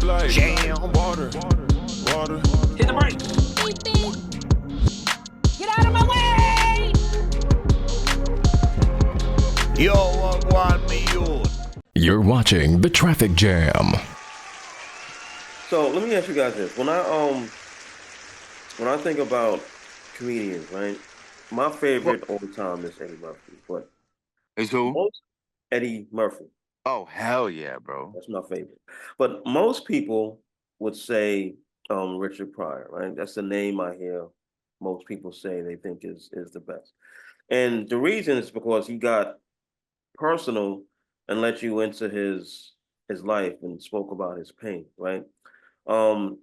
like Jam. water, water. Hit the brake. Beep, beep. Get out of my way! Yo, what want me youth? You're watching The Traffic Jam. So let me ask you guys this: when I think about comedians, right? My favorite all the time is Eddie Murphy, but Is who? most Eddie Murphy, Oh, hell yeah, bro. that's my favorite. But most people would say Richard Pryor, right? That's the name I hear most people say they think is the best. And the reason is because he got personal and let you into his life and spoke about his pain, right? Um,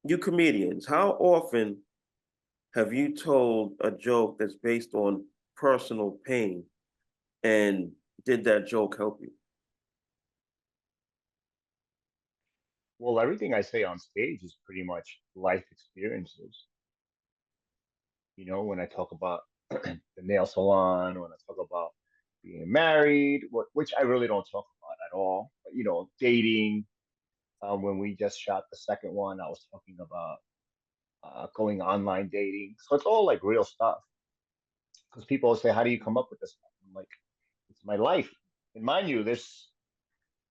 you comedians, how often have you told a joke that's based on personal pain, and did that joke help you? Well, everything I say on stage is pretty much life experiences. You know, when I talk about the nail salon, when I talk about being married, which I really don't talk about at all. But, you know, dating. When we just shot the second one, I was talking about going online dating. So it's all like real stuff. Because people say, "How do you come up with this stuff?" I'm like, "It's my life." And mind you, this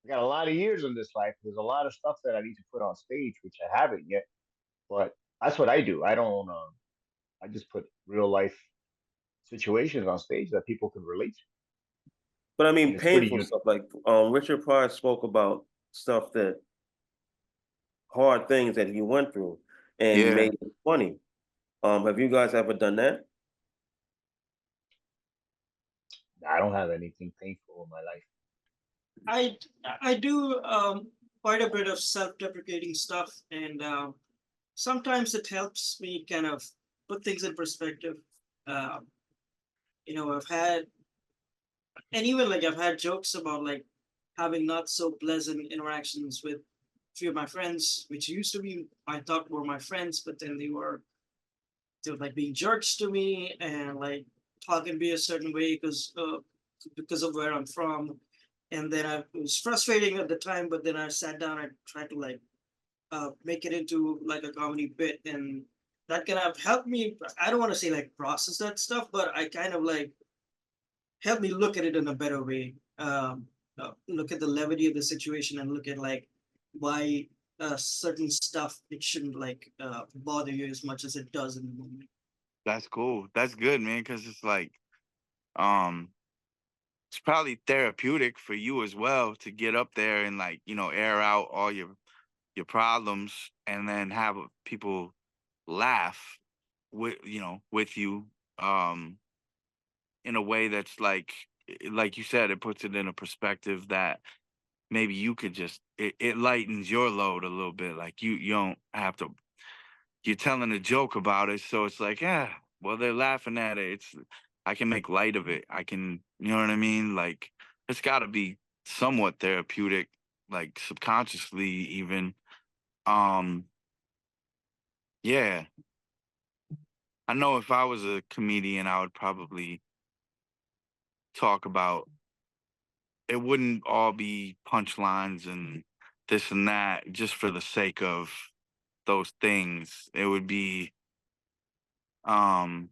I got a lot of years in this life. There's a lot of stuff that I need to put on stage, which I haven't yet. But that's what I do. I don't. I just put real life situations on stage that people can relate to, But I and mean, it's pretty painful unique. stuff like Richard Pryor spoke about stuff that hard things that he went through and Yeah. made it funny. Have you guys ever done that? I don't have anything painful in my life. I I do quite a bit of self-deprecating stuff, and sometimes it helps me kind of put things in perspective. Um, I've had, and even like I've had jokes about like having not so pleasant interactions with a few of my friends, which used to be I thought were my friends, but then they were like being jerks to me and like talking to me a certain way because of where I'm from. And then it was frustrating at the time, but then I sat down and tried to like make it into like a comedy bit, and that kind of helped me. I don't want to say like process that stuff, but I kind of like helped me look at it in a better way. Look at the levity of the situation and look at like why certain stuff it shouldn't like bother you as much as it does in the moment. That's cool. That's good, man, because it's like, um, it's probably therapeutic for you as well to get up there and like, air out all your problems and then have people laugh with you um in a way that's like you said, it puts it in a perspective that maybe you could just it lightens your load a little bit. Like you don't have to you're telling a joke about it, so it's like, yeah, well, they're laughing at it. I can make light of it. I can, you know what I mean? Like it's got to be somewhat therapeutic, like subconsciously even. Um, yeah, I know if I was a comedian, I would probably talk about it. Wouldn't all be punchlines and this and that just for the sake of those things. It would be um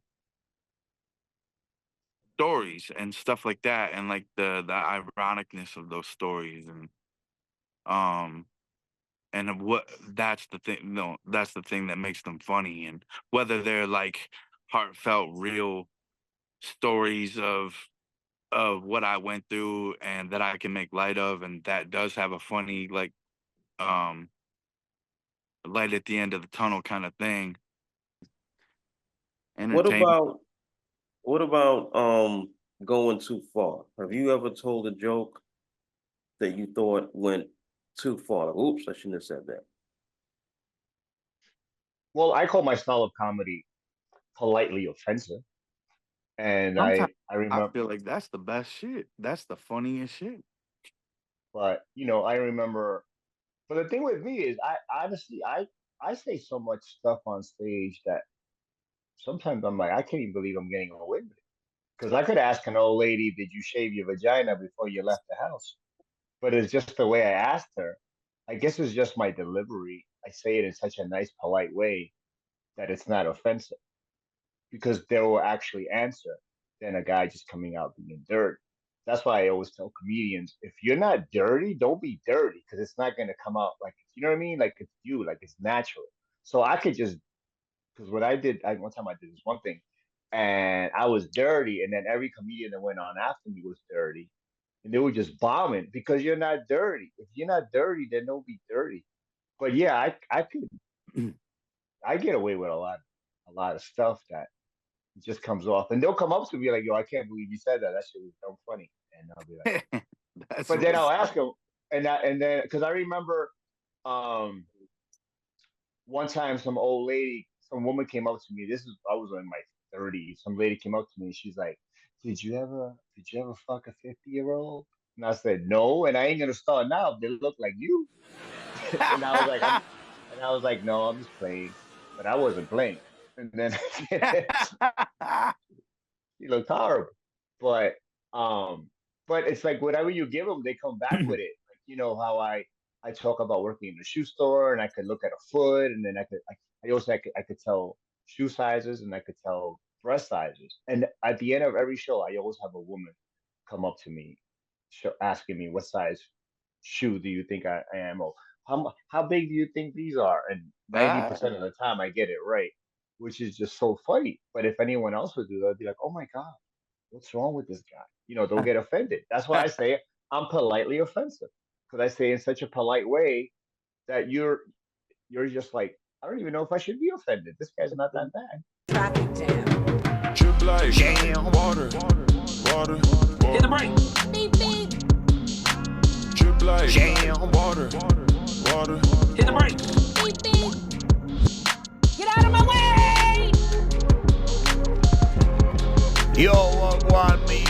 stories and stuff like that, and like the ironicness of those stories, um and what that's the thing, no, that's the thing that makes them funny, and whether they're like heartfelt real stories of what I went through and that I can make light of, and that does have a funny like um light at the end of the tunnel kind of thing. What Entertainment. about what about going too far? Have you ever told a joke that you thought went too far? Oops, I shouldn't have said that. Well, I call my style of comedy politely offensive, and Sometimes I I remember, feel like that's the best shit. That's the funniest shit. but you know, I remember. But the thing with me is, I honestly, I say so much stuff on stage that sometimes I'm like, I can't even believe I'm getting away with it. Because I could ask an old lady, "Did you shave your vagina before you left the house?" But it's just the way I asked her. I guess it's just my delivery. I say it in such a nice, polite way that it's not offensive because they will actually answer than a guy just coming out being dirty. That's why I always tell comedians, if you're not dirty, don't be dirty because it's not gonna come out like you know what I mean, like it's you, like it's natural. So I could just because what I did, one time I did this one thing, and I was dirty, and then every comedian that went on after me was dirty, and they were just bombing because you're not dirty. If you're not dirty, then don't be dirty. But yeah, I could I get away with a lot of stuff that just comes off, and they'll come up to me like, "Yo, I can't believe you said that. That shit was so funny," and I'll be like, That's but then what's I'll up. ask them, and then because I remember um one time some old lady, some woman came up to me. This is I was in my 30s. Some lady came up to me and she's like, did you ever fuck a 50-year-old?" And I said, "No, and I ain't gonna start now. They look like you." And I was like, no, I'm just playing. But I wasn't playing. And then he looked horrible. But um, but it's like whatever you give them, they come back with it. Like you know how I talk about working in the shoe store, and I could look at a foot, and then I also I could tell shoe sizes, and I could tell breast sizes. And at the end of every show, I always have a woman come up to me, asking me what size shoe do you think I am, or how big do you think these are? And Ah, 90% of the time, I get it right, which is just so funny. But if anyone else would do that, I'd be like, oh my god, what's wrong with this guy? You know, they'll get offended. That's why I say I'm politely offensive because I say in such a polite way that you're just like, I don't even know if I should be offended. This guy's not that bad. Traffic jam. Drip like Jam. water, water, Hit the brake. Beep beep. drip like Jam. water, water. Hit the brake. Beep beep. Get out of my way! Yo, what want me?